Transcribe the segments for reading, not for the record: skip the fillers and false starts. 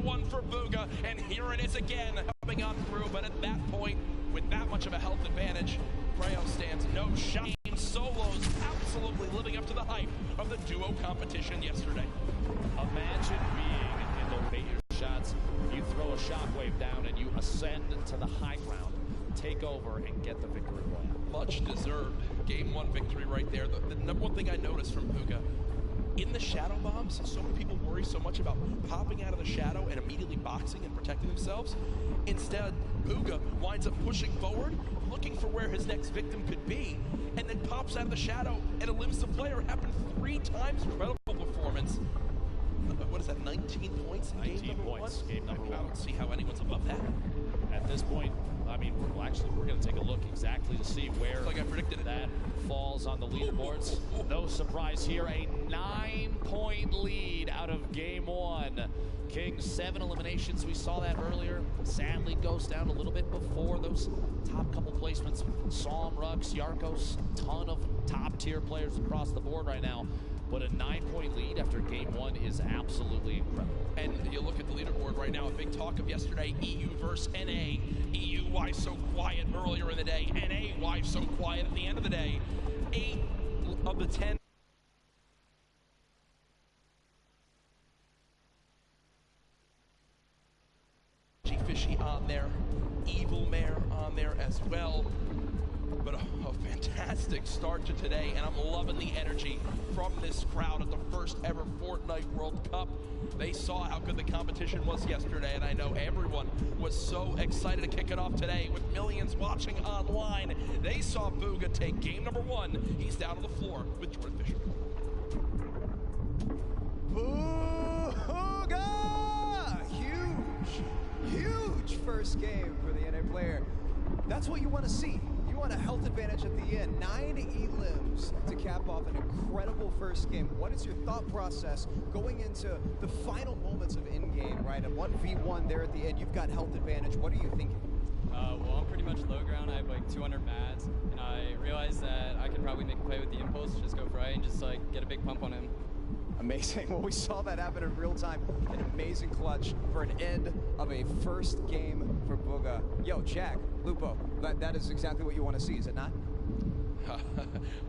#1 for Bugha, and here it is again, coming on through. But at that point, with that much of a health advantage, Rayo stands no shot. Solos absolutely living up to the hype of the duo competition yesterday. Imagine being in the weight your shots. You throw a shockwave down and you ascend to the high ground, take over, and get the victory royale. Much deserved Game 1 victory right there. The number one thing I noticed from Bugha, in the shadow bombs, so many people worry so much about popping out of the shadow and immediately boxing and protecting themselves. Instead, Bugha winds up pushing forward, looking for where his next victim could be, and then pops out of the shadow and eliminates the player. Happened 3 times. Incredible performance. What is that, 19 points in 19 game number points, 1? game number 1. I don't see how anyone's above that. At this point, I mean, we're going to take a look exactly to see where like I predicted that falls on the leaderboards. No surprise here, a 9-point lead out of Game 1. Kings 7 eliminations, we saw that earlier. Sadly goes down a little bit before those top couple placements. Psalm, Rux, Yarkos, ton of top tier players across the board right now. But a 9-point lead after Game 1 is absolutely incredible. And you look at the leaderboard right now, a big talk of yesterday, EU versus NA. EU, why so quiet earlier in the day? NA, why so quiet at the end of the day? 8 of the 10. Fishy on there, Evil Mare on there as well. But a fantastic start to today, and I'm loving the energy from this crowd at the first ever Fortnite World Cup. They saw how good the competition was yesterday, and I know everyone was so excited to kick it off today with millions watching online. They saw Bugha take game number 1. He's down on the floor with Jordan Fisher. Bugha! Huge first game for the NA player. That's what you want to see. You want a health advantage at the end. 9 elims to cap off an incredible first game. What is your thought process going into the final moments of in-game, right? A 1v1 there at the end, you've got health advantage. What are you thinking? Well, I'm pretty much low ground. I have like 200 mads, and I realized that I could probably make a play with the impulse, just go for A and just like get a big pump on him. Amazing. Well, we saw that happen in real time. An amazing clutch for an end of a first game for Bugha. Yo, Jack, Lupo, that is exactly what you want to see, is it not?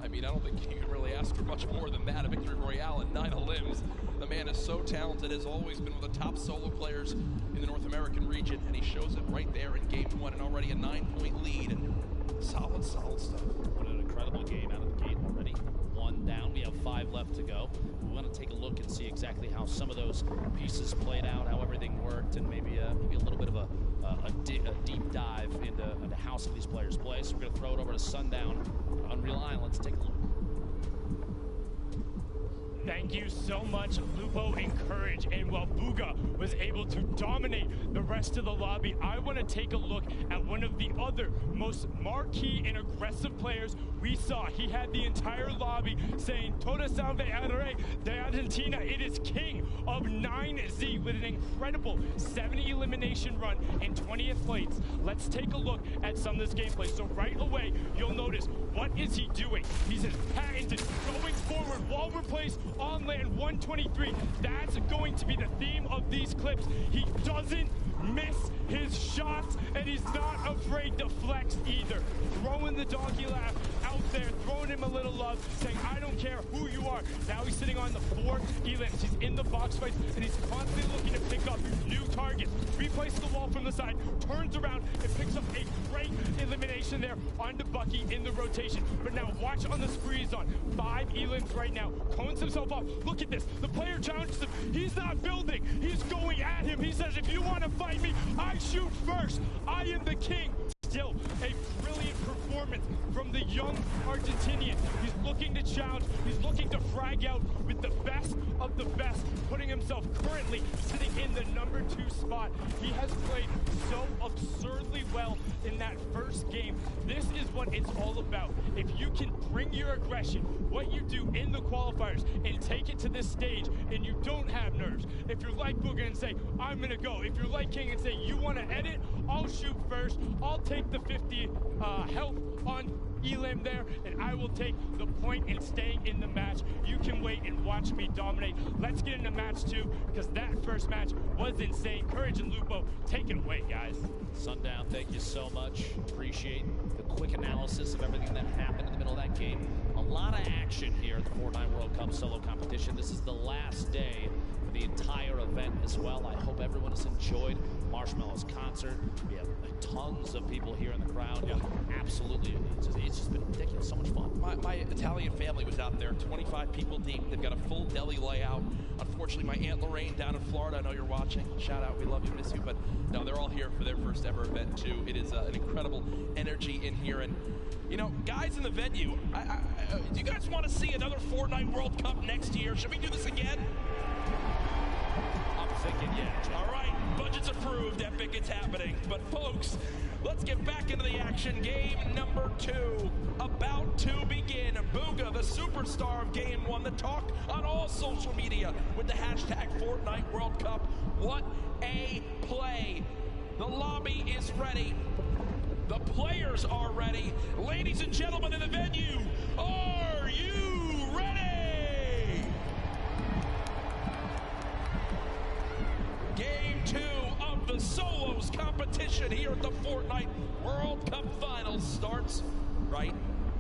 I mean, I don't think you can really ask for much more than that. A victory royale and 9 elims. The man is so talented, has always been one of the top solo players in the North American region, and he shows it right there in Game 1, and already a 9-point lead, and solid stuff. What an incredible game out of the gate already. 1 down, we have 5 left to go. We want to take a look and see exactly how some of those pieces played out, how everything worked, and maybe a little bit of a deep dive into how some of these players play. So we're going to throw it over to Sundown, Unreal Island. Let's take a look. Thank you so much, Lupo and Courage. And while Bugha was able to dominate the rest of the lobby, I want to take a look at one of the other most marquee and aggressive players we saw. He had the entire lobby saying, Toda salve al rey de Argentina. It is king of 9Z with an incredible 70 elimination run in 20th place. Let's take a look at some of this gameplay. So right away, you'll notice, what is he doing? He's patented going forward, wall replace, on land 123. That's going to be the theme of these clips. He doesn't miss his shots, and he's not afraid to flex either. Throwing the doggy laugh out there, throwing him a little love, saying, I don't care who you are. Now he's sitting on the 4 elims. He's in the box fights, and he's constantly looking to pick up new targets. Replaces the wall from the side, turns around, and picks up a great elimination there onto Bucky in the rotation. But now watch on the spree he's on. 5 elims right now. Cones himself off. Look at this. The player challenges him. He's not building. He's going at him. He says, if you want to fight me, I shoot first. I am the king. Still a brilliant performance from the young Argentinian. He's looking to challenge. He's looking to frag out with the best of the best, putting himself currently sitting in the number 2 spot. He has played so absurdly well in that first game. This is what it's all about. If you can bring your aggression, what you do in the qualifiers, and take it to this stage, and you don't have nerves. If you're like Bugha and say, I'm going to go. If you're like King and say, you want to edit, I'll shoot first. I'll take the 50 health on Elim there, and I will take the point in staying in the match. You can wait and watch me dominate. Let's get into match 2, because that first match was insane. Courage and Lupo, take it away, guys. Sundown, thank you so much. Appreciate the quick analysis of everything that happened in the middle of that game. A lot of action here at the Fortnite World Cup solo competition. This is the last day for the entire event as well. I hope everyone has enjoyed Marshmallow's concert. We have tons of people here in the crowd. Yeah, absolutely. It's just been ridiculous. So much fun. My Italian family was out there, 25 people deep. They've got a full deli layout. Unfortunately, my Aunt Lorraine down in Florida, I know you're watching. Shout out, we love you, miss you. But no, they're all here for their first ever event too. It is an incredible energy in here. And, you know, guys in the venue, do you guys want to see another Fortnite World Cup next year? Should we do this again? I'm thinking, yeah. All right, budget's approved, Epic, it's happening. But folks, let's get back into the action. Game number 2 about to begin. Booga, the superstar of Game 1, the talk on all social media with the hashtag Fortnite World Cup. What a play. The lobby is ready. The players are ready. Ladies and gentlemen in the venue, are you ready? Game 2 of the solos competition here at the Fortnite World Cup Finals starts right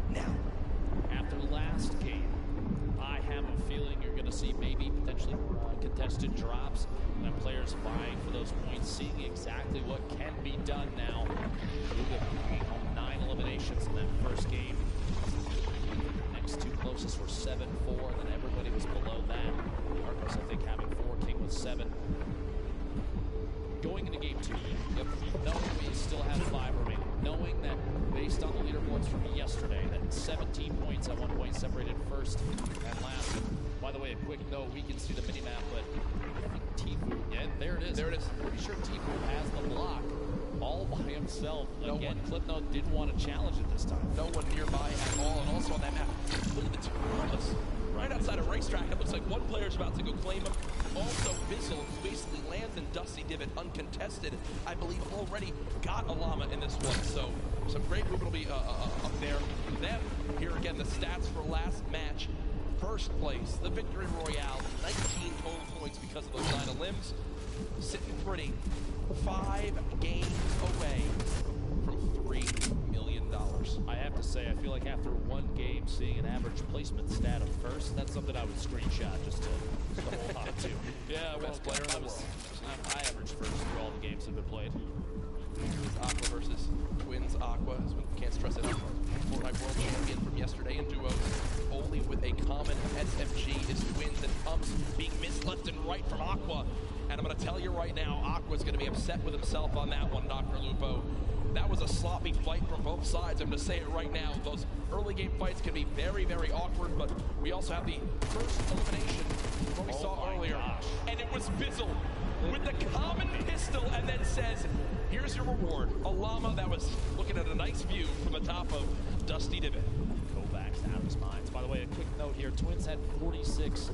now. After the last game, I have a feeling you're going to see maybe potentially contested drops and players vying for those points, seeing exactly what can be done now. Bringing home 9 eliminations in that first game. Next 2 closest were 7-4, and then everybody was below that. Marcos, I think, having 4, King with 7. Going into game 2, knowing we still have 5 remaining, knowing that based on the leaderboards from yesterday, that 17 points at one point separated first and last. By the way, a quick note, we can see the mini-map, but I think Tfue, yeah, there it is. There it is. Pretty sure Tfue has the block all by himself. Again, Clipnote didn't want to challenge it this time. No one nearby at all, and also on that map, look at the 2 gorillas. Right outside a racetrack, it looks like one player's about to go claim him. Also, Bizzle, who basically lands in Dusty Divot uncontested, I believe already got a llama in this one. So, some great movement will be up there for them. Here again, the stats for last match. First place, the Victory Royale, 19 total points because of those 9 limbs. Sitting pretty, 5 games away from $3 million. I have to say, I feel like after one game, seeing an average placement stat of first, that's something I would screenshot just to hold on to. Yeah, Best player in the world. I averaged first through all the games that have been played. Aqua versus Twins. Aqua, can't stress it enough. Fortnite World Champion from yesterday in duos. Only with a common SMG is Twins, and Pumps being missed left and right from Aqua. And I'm going to tell you right now, Aqua's going to be upset with himself on that one, Dr. Lupo. That was a sloppy fight from both sides. I'm going to say it right now. Those early game fights can be very, very awkward, but we also have the first elimination what we saw earlier. Gosh. And it was Bizzle with the common pistol and then says, here's your reward. A llama that was looking at a nice view from the top of Dusty Divot. Kovacs out of his mind. By the way, a quick note here. Twins had 46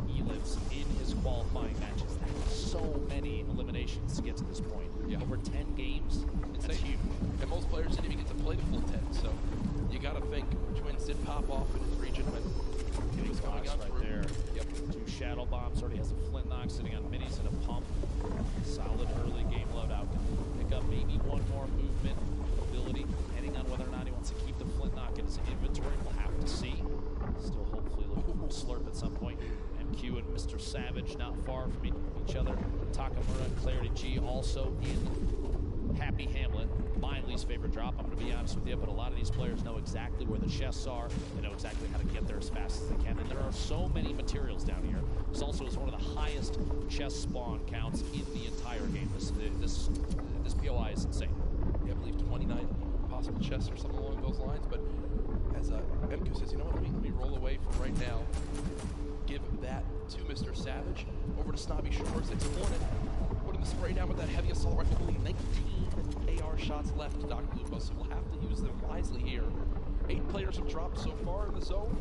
elims in his qualifying matches. That's so many eliminations to get to this point. Yeah. Over 10 games. That's huge. And most players didn't even get to play the full 10, so you got to think Twins did pop off in his region when Getting was coming on right through. there. Yep. 2 shadow bombs. Already has a flint knock sitting on minis and a pump. Solid early game loadout. Pick up maybe one more movement ability, depending on whether or not he wants to keep the flint knock in his inventory. We'll have to see. Still hopefully looking to slurp at some point. MQ and Mr. Savage not far from each other. Takamura and Clarity G also in Happy Hamlet. My least favorite drop, I'm going to be honest with you, but a lot of these players know exactly where the chests are. They know exactly how to get there as fast as they can. And there are so many materials down here. This also is one of the highest chest spawn counts in the entire game. This POI is insane. Yeah, I believe 29 possible chests or something along those lines, but as MQ says, you know what, let me roll away for right now. Give that to Mr. Savage. Over to Snobby Shores. It's Hornet. Putting the spray down with that heavy assault rifle. Only 19 AR shots left, Dr. Lupo, so we'll have to use them wisely here. 8 players have dropped so far in the zone.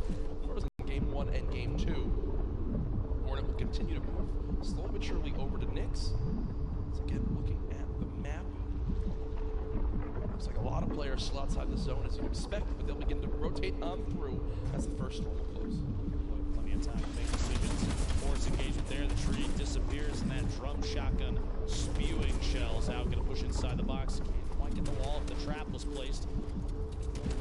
Whereas in game 1 and game 2. Hornet will continue to move slowly but surely over to Nyx. So again, looking at the map. Looks like a lot of players still outside the zone as you expect, but they'll begin to rotate on through as the first storm will close. Plenty of time to make decisions. Force engagement there. The tree disappears, and that drum shotgun spewing shells out. Going to push inside the box. Can't quite get the wall if the trap was placed.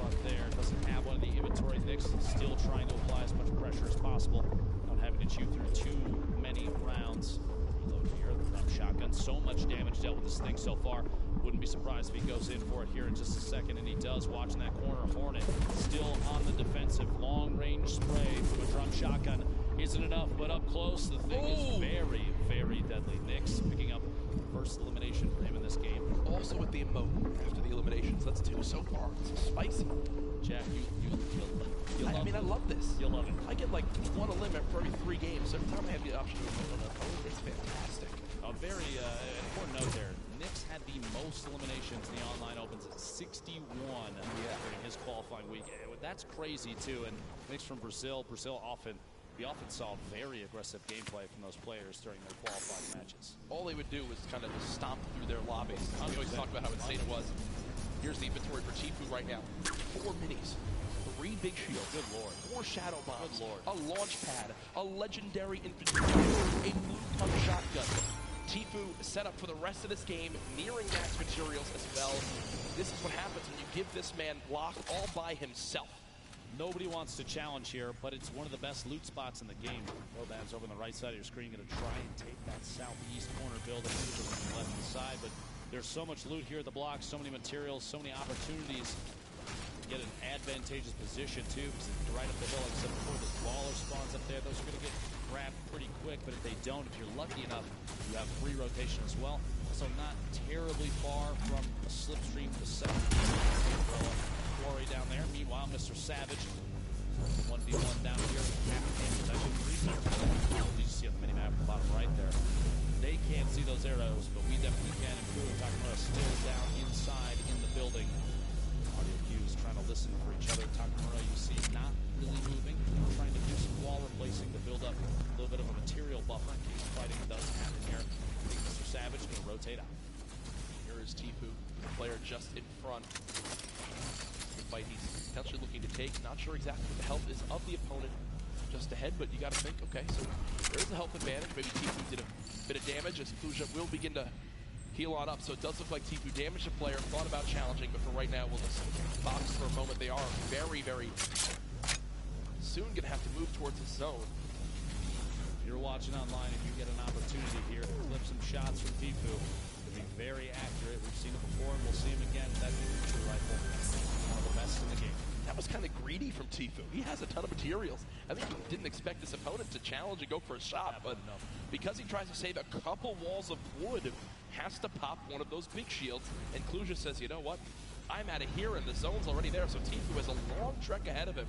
Luck there. Doesn't have one in the inventory. Nix still trying to apply as much pressure as possible. Not having to chew through too many rounds. Reload here. The drum shotgun. So much damage dealt with this thing so far. Wouldn't be surprised if he goes in for it here in just a second, and he does. Watching that corner. Hornet still on the defensive. Long-range spray from a drum shotgun isn't enough, but up close, the thing is very, very deadly. Nix picking up first elimination for him in this game. Also with the emote after the eliminations. That's 2 so far. It's spicy. Jack, you'll love I love this. You'll love it. I get like 1 limit for every 3 games. Every time I have the option to emote on an opponent, it's fantastic. A very important note there. Nix had the most eliminations in the online opens at 61 during his qualifying week. That's crazy too. And Nix from Brazil. We often saw very aggressive gameplay from those players during their qualifying matches. All they would do was kind of just stomp through their lobbies. We always talk about how insane it was. Here's the inventory for Tfue right now. 4 minis, 3 big shields. Good lord. 4 shadow bombs. Good lord. A launch pad, a legendary infantry, a blue pump shotgun. Tfue set up for the rest of this game, nearing max materials as well. This is what happens when you give this man block all by himself. Nobody wants to challenge here, but it's one of the best loot spots in the game. Loband's over on the right side of your screen, going to try and take that southeast corner building to the left side, but there's so much loot here at the block, so many materials, so many opportunities to get an advantageous position too, because it's right up the hill, except before the baller spawns up there. Those are going to get grabbed pretty quick, but if they don't, if you're lucky enough, you have free rotation as well. So not terribly far from a slipstream to the south. Quarry down there. Meanwhile, Mr. Savage, 1v1 down here. You see on the minimap at the bottom right there. They can't see those arrows, but we definitely can. And Crew and Takamura still down inside in the building. Audio cues trying to listen for each other. Takamura, you see, not really moving. Trying to do some wall replacing to build up a little bit of a material buffer in case fighting does happen here. I think Mr. Savage going to rotate out. Here is Tfue, the player just in front. Fight he's potentially looking to take. Not sure exactly what the health is of the opponent just ahead, but you got to think, okay, so there is a health advantage. Maybe Tfue did a bit of damage as Kluja will begin to heal on up. So it does look like Tfue damaged a player, thought about challenging, but for right now, we'll just box for a moment. They are very, very soon going to have to move towards the zone. If you're watching online and you get an opportunity here to clip some shots from Tfue, it'll be very accurate. We've seen it before, and we'll see him again with that infantry rifle. One of the best in the game. That was kind of greedy from Tfue. He has a ton of materials. I think he didn't expect his opponent to challenge and go for a shot, but because he tries to save a couple walls of wood, has to pop one of those big shields, and Kluja says, you know what? I'm out of here, and the zone's already there, so Tfue has a long trek ahead of him.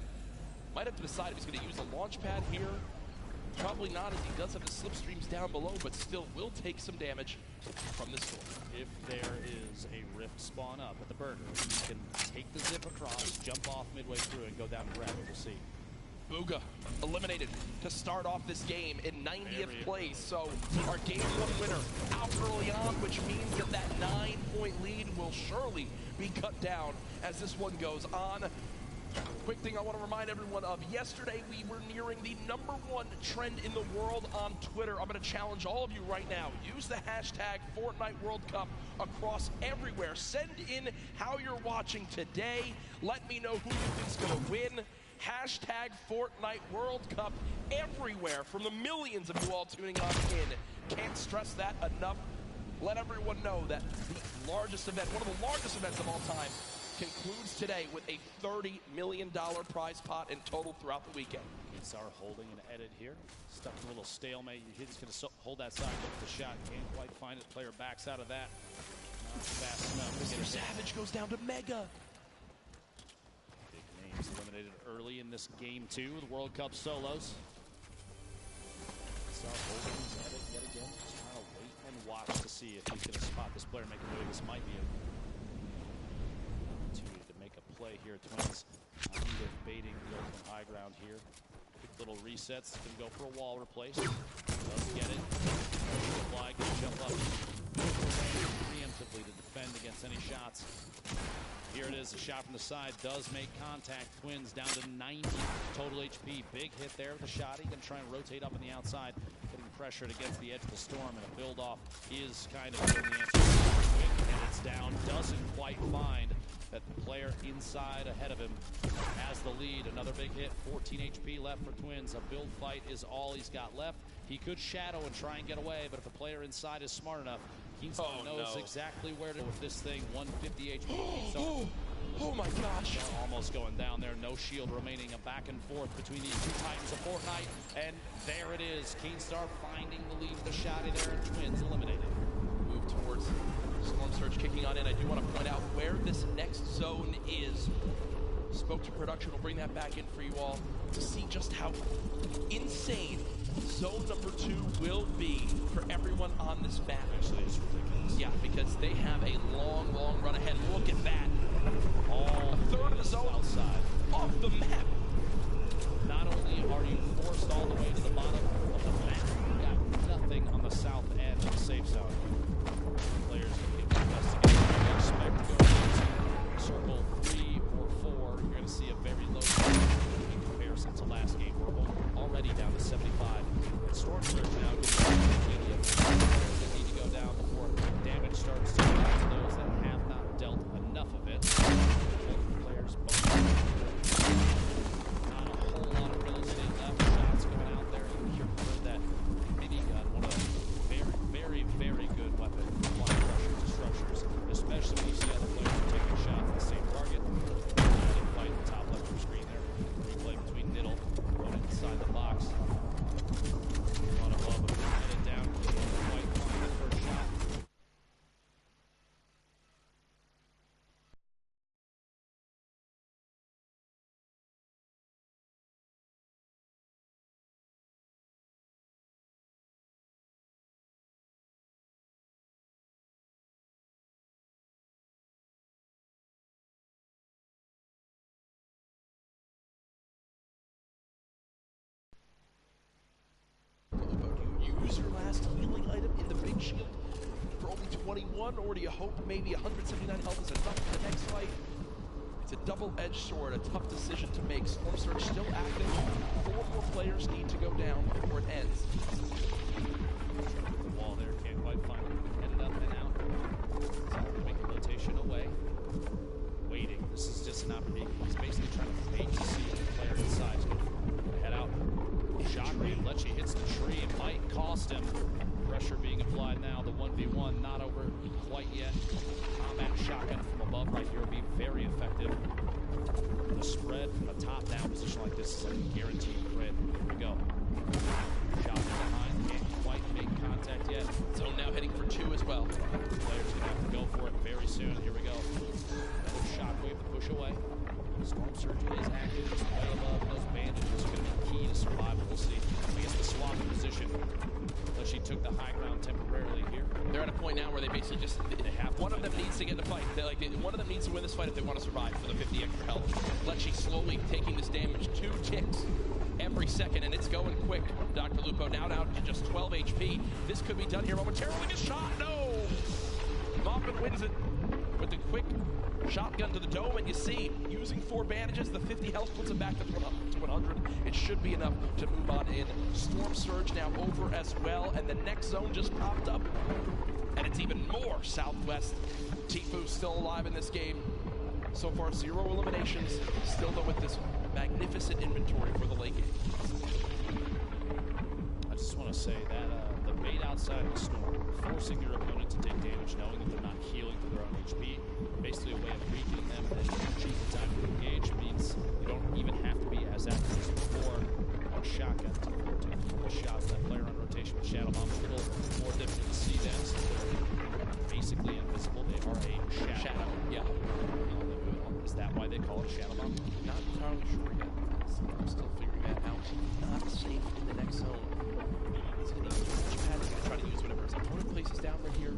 Might have to decide if he's going to use a launch pad here. Probably not, as he does have the slipstreams down below, but still will take some damage from this storm. If there is a rift spawn up at the burner, you can take the zip across, jump off midway through, and go down and grab it. We'll see. Bugha eliminated to start off this game in 90th place. So our game 1 winner out early on, which means that 9-point lead will surely be cut down as this one goes on. Quick thing I want to remind everyone of, yesterday we were nearing the #1 trend in the world on Twitter. I'm going to challenge all of you right now. Use the hashtag Fortnite World Cup across everywhere. Send in how you're watching today. Let me know who you think's going to win. Hashtag Fortnite World Cup everywhere from the millions of you all tuning on in. Can't stress that enough. Let everyone know that the largest event, one of the largest events of all time, concludes today with a $30 million prize pot in total throughout the weekend. It's our holding an edit here. Stuck in a little stalemate. He's going to hold that side, look for the shot. Can't quite find it. Player backs out of that. Not fast enough. Mr. Savage goes down to Mega. Big names eliminated early in this game 2 with World Cup solos. It's our holding his edit yet again. Just trying to wait and watch to see if he's going to spot this player make a move. This might be a play here. Twins either baiting the open high ground here. Quick little resets. Can go for a wall replace. Does get it. Fly, can jump up preemptively to defend. defend against any shots. Here it is, a shot from the side does make contact. Twins down to 90 total HP. Big hit there with the shot. He can try and rotate up on the outside, putting pressure against the edge of the storm, and a build-off is kind of the answer. And it's down, doesn't quite find that the player inside ahead of him has the lead. Another big hit, 14 HP left for Twins. A build fight is all he's got left. He could shadow and try and get away, but if the player inside is smart enough, Keystone knows exactly where to with this thing. 150 HP. Oh my gosh. They're almost going down there. No shield remaining. A back and forth between these two titans of Fortnite. And there it is. Keenstar finding the lead with the shot in there, and Twins eliminated. Move towards Storm Surge kicking on in. I do want to point out where this next zone is. Spoke to production. We'll bring that back in for you all to see just how insane zone number 2 will be for everyone on this map. Actually, it's ridiculous. Yeah, because they have a long, long run ahead. Look at that. All a third of the zone outside off the map. Not only are you forced all the way to the bottom of the map, you got nothing on the south end of the safe zone. Players can get investigated. You expect to go to circle 3 or 4. You're going to see a very low in comparison to last game. We're already down to 75. And Storm Surge now completely that need to go down before damage starts to go out to those that have not dealt enough of it. Both players, not a whole lot of real estate left. Shots coming out there. You heard that minigun, one of the very, very, very good weapon for flying pressure to structures, especially when you see other players taking shots at the same target. Fight the top left of your screen there. Replay between Niddle, opponent inside the box. One above him, headed down. Quite fine the first shot. Use your last healing item in the big shield for only 21, or do you hope maybe 179 health is enough for the next fight? It's a double-edged sword, a tough decision to make. Storm Surge still active. 4 more players need to go down before it ends. The wall there, can't quite find it. Headed up and out. So make a rotation away. Waiting. This is just an opportunity. He's basically trying to fake to see the player inside. Head out. Shockwave, Lecce hits the tree. It might cost him. Pressure being applied now. The 1v1 not over quite yet. Combat shotgun from above right here will be very effective. The spread from a top-down position like this is a guaranteed crit. Here we go. Shot from behind. Can't quite make contact yet. Zone now heading for 2 as well. The player's going to have to go for it very soon. Here we go. Another Shockwave to push away. Storm Surge is active. Just way above. Those bandages are going to be key to survival. We'll see. I guess the swap in position. She took the high ground temporarily here. They're at a point now where they basically just one of them needs to get in the fight. One of them needs to win this fight if they want to survive for the 50 extra health. Lecce slowly taking this damage. 2 ticks every second, and it's going quick. Dr. Lupo now down to just 12 HP. This could be done here momentarily. A shot, no! Moffitt wins it with the quick shotgun to the dome, and you see, using 4 bandages, the 50 health puts him back to 100. It should be enough to move on in. Storm Surge now over as well, and the next zone just popped up, and it's even more southwest. Tifu's still alive in this game. So far, 0 eliminations, still though with this magnificent inventory for the late game. I just want to say that the bait outside the storm, forcing your opponent to take damage, knowing that they're not healing to their own HP, basically a way of weakening them and then choose the time to engage, means you don't even have to be as active as before. On shotgun to pull shots, that player on rotation with Shadow Bomb, a little more difficult to see them, so they're basically invisible. They are a shadow. Yeah. Is that why they call it Shadow Bomb? Not entirely sure yet. I'm still figuring that out. Not safe in the next zone. He's going to use which pad. He's going to try to use whatever his opponent places down right here.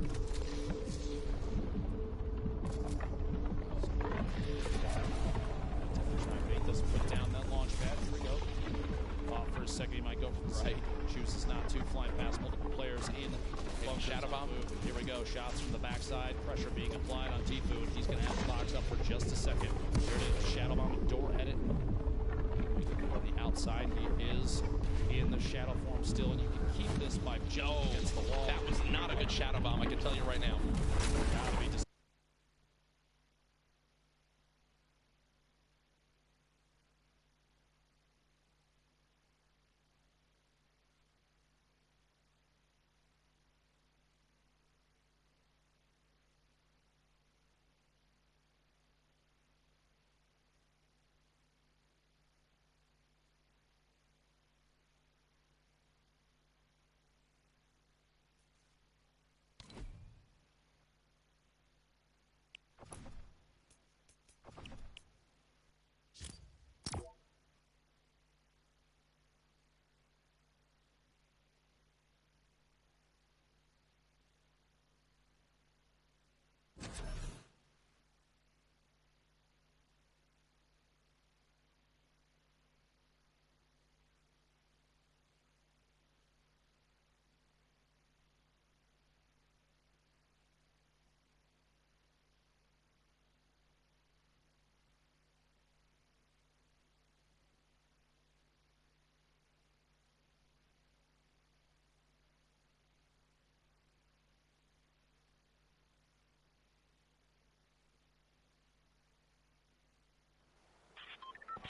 Doesn't put down that launch pad. Here we go. Thought for a second he might go for the right. Chooses not to. two flying past multiple players in Long shadow bomb. Here we go. Shots from the backside. Pressure being applied on Tfue. He's going to have the box up for just a second. There it is. Shadow bomb door edit. On the outside, he is in the shadow form still, and you can keep this by Joe against the wall. That was not a good shadow bomb, I can tell you right now. Gotta be just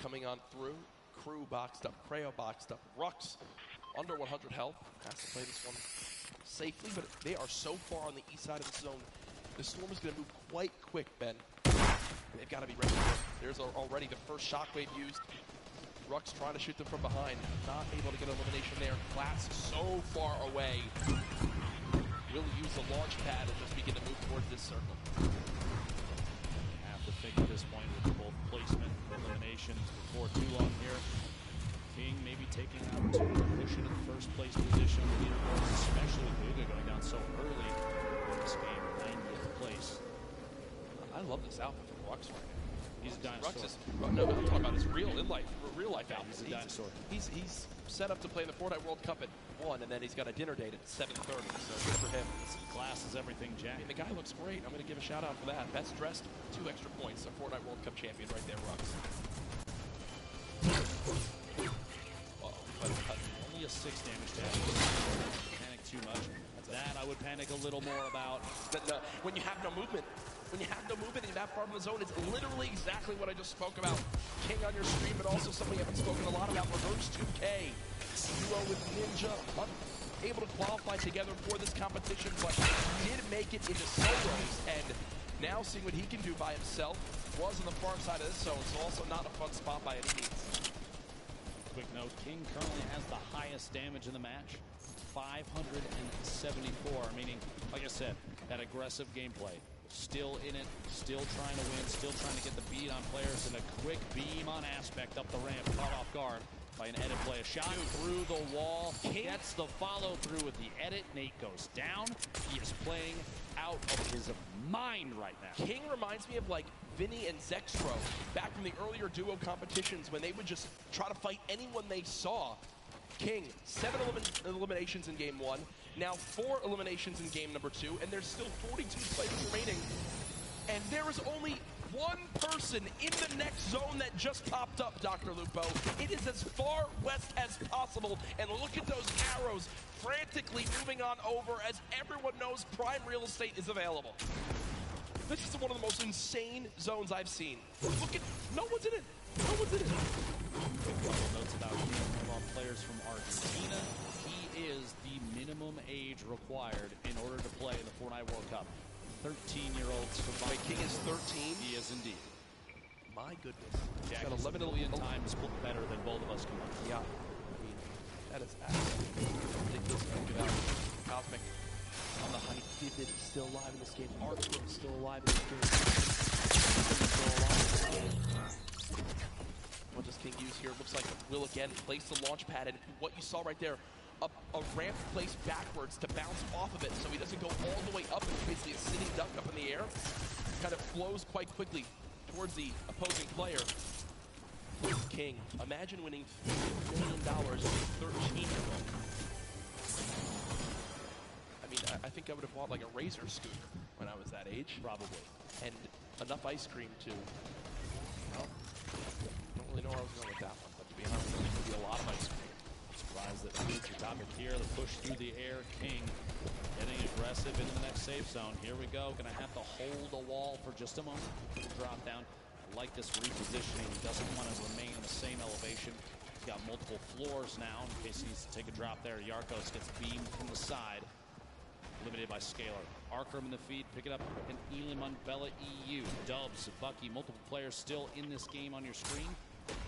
coming on through. Crew boxed up, Creo boxed up, Rux under 100 health. Has to play this one safely, but they are so far on the east side of the zone. The Storm is going to move quite quick, Ben. They've got to be ready for it. There's already the first shockwave used. Rux trying to shoot them from behind. Not able to get elimination there. Glass so far away. Will use the launch pad and just begin to move towards this circle. have to think at this point with both placement and elimination before too long here. King maybe taking an opportunity to push it in the first place position, especially Buga going down so early in this game, 90th place. I love this outfit from Rux right now. He's a dinosaur. Rux is, no, I'm talking about his real life outfit. He's a dinosaur. He's set up to play in the Fortnite World Cup at 1, and then he's got a dinner date at 7:30. So good for him. Class is everything, Jack. I mean, the guy looks great. I'm going to give a shout out for that. Best dressed, 2 extra points. A Fortnite World Cup champion right there, Rux. Only a 6 damage tag. Panic too much. That I would panic a little more about. When you have no movement. When you have no movement in that part of the zone, it's literally exactly what I just spoke about. King on your stream, but also something we haven't spoken a lot about, Reverse 2K. Duo with Ninja, able to qualify together for this competition, but did make it into solos, and now seeing what he can do by himself, was on the far side of this zone, so also not a fun spot by any means. Quick note, King currently has the highest damage in the match, 574, meaning, like I said, that aggressive gameplay. Still in it, still trying to win, still trying to get the beat on players, and a quick beam on Aspect up the ramp, caught off guard by an edit play. A shot through the wall, gets the follow through with the edit. Nate goes down. He is playing out of his mind right now. King reminds me of like Vinny and Zextro back from the earlier duo competitions when they would just try to fight anyone they saw. King, 7 eliminations in game 1. Now 4 eliminations in game number 2, and there's still 42 players remaining. And there is only one person in the next zone that just popped up, Dr. Lupo. It is as far west as possible, and look at those arrows frantically moving on over as everyone knows prime real estate is available. This is one of the most insane zones I've seen. Look at, no one's in it. No one's in it. Notes about one of our players from Argentina. He is the minimum age required in order to play in the Fortnite World Cup. 13-year-olds for Wait, King is 13? He is indeed. My goodness. Jack got is 11 a million times better than both of us combined. Yeah. I mean, that is absolutely ridiculous. Think about Cosmic on the height. Vivid is still alive in this game. Artwork is still alive in this game. Still alive. What does King use here? Looks like Will again place the launch pad, and what you saw right there, a ramp placed backwards to bounce off of it so he doesn't go all the way up. It's basically a sitting duck up in the air. Kind of flows quite quickly towards the opposing player. King, imagine winning $50 million as a 13-year-old. think I would have bought like a Razor scooter when I was that age. Probably. And enough ice cream to, well, don't really know where I was going with that one, but to be honest, I think it would be a lot of ice cream. Surprised that Future topic here, the push through the air. King getting aggressive into the next safe zone. Here we go. Gonna have to hold the wall for just a moment. Drop down. I like this repositioning. He doesn't want to remain in the same elevation. He's got multiple floors now in case he needs to take a drop there. Yarkos gets beamed from the side. Limited by Scalar. Arkham in the feed, pick it up, and Elam on Bella EU. Dubs, Bucky, multiple players still in this game on your screen.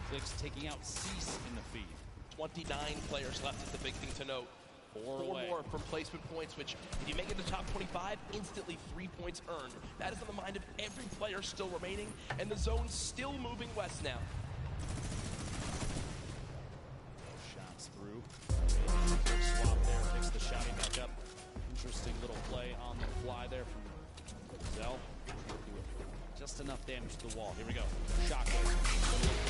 Clicks taking out Cease in the feed. 29 players left is the big thing to note. Four more from placement points, which if you make it to top 25, instantly 3 points earned. That is on the mind of every player still remaining, and the zone's still moving west now. Shots through. Swap there, takes the shouting back up. Interesting little play on the fly there from Zell. Just enough damage to the wall. Here we go. Shockwave.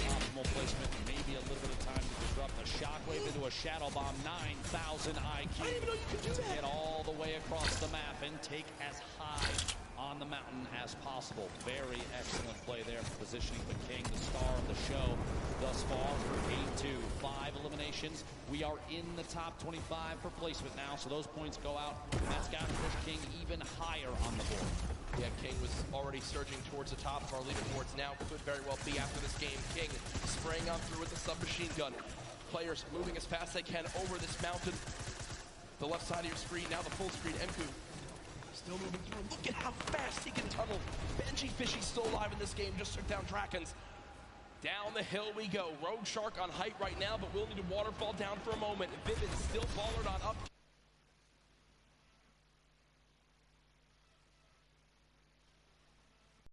Optimal placement. Maybe a little bit of time to disrupt the shockwave into a shadow bomb. 9,000 IQ. I didn't even know you could do that. Get all the way across the map and take as high on the mountain as possible. Very excellent play there for positioning the King, the star of the show thus far for game 2. 5 eliminations. We are in the top 25 for placement now, so those points go out. And that's got to push King even higher on the board. Yeah, King was already surging towards the top of our leaderboards. Now could very well be after this game. King spraying on through with the submachine gun. Players moving as fast as they can over this mountain. The left side of your screen, now the full screen. Enku still moving through. Look at how fast he can tunnel. Benji Fishy's still alive in this game. Just took down Drakens. Down the hill we go. Rogue Shark on height right now, but we'll need a waterfall down for a moment. Vivid still followed on up.